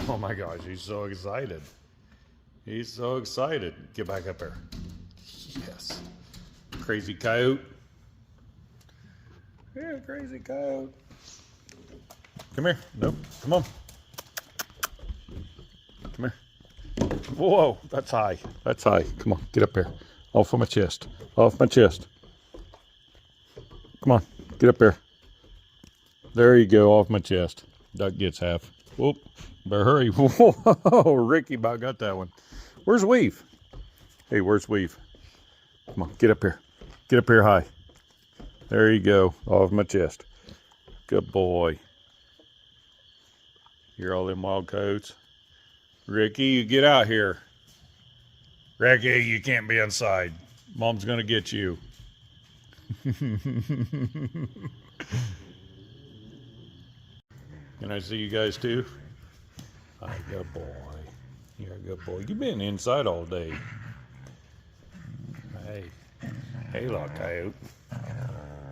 Oh my gosh, he's so excited. He's so excited. Get back up there. Yes. Crazy coyote. Yeah, crazy coyote. Come here. Nope. Come on. Come here. Whoa, that's high. That's high. Come on, get up here. Off of my chest. Off my chest. Come on, get up there. There you go, off my chest. Duck gets half. Whoop. Better hurry. Whoa, Ricky about got that one. Where's Weave? Hey, where's Weave? Come on, get up here. Get up here high. There you go, off my chest. Good boy. Hear all them wild coyotes? Ricky, you get out here. Ricky, you can't be inside. Mom's gonna get you. Can I see you guys too? Hi, good boy. You're a good boy. You've been inside all day. Hey. Hey, little coyote.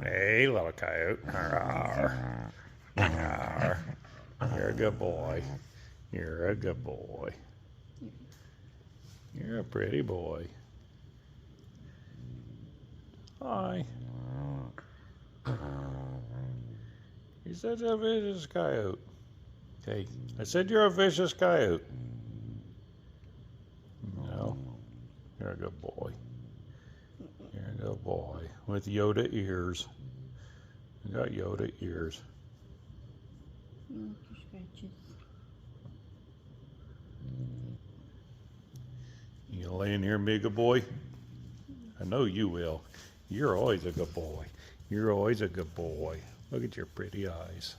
Hey, little coyote. Arr. Arr. You're a good boy. You're a good boy. You're a pretty boy. Hi. You're such a vicious coyote. Hey, I said you're a vicious coyote. No, you're a good boy. You're a good boy with Yoda ears. You got Yoda ears. You gonna lay in here and be a good boy? I know you will. You're always a good boy. You're always a good boy. Look at your pretty eyes.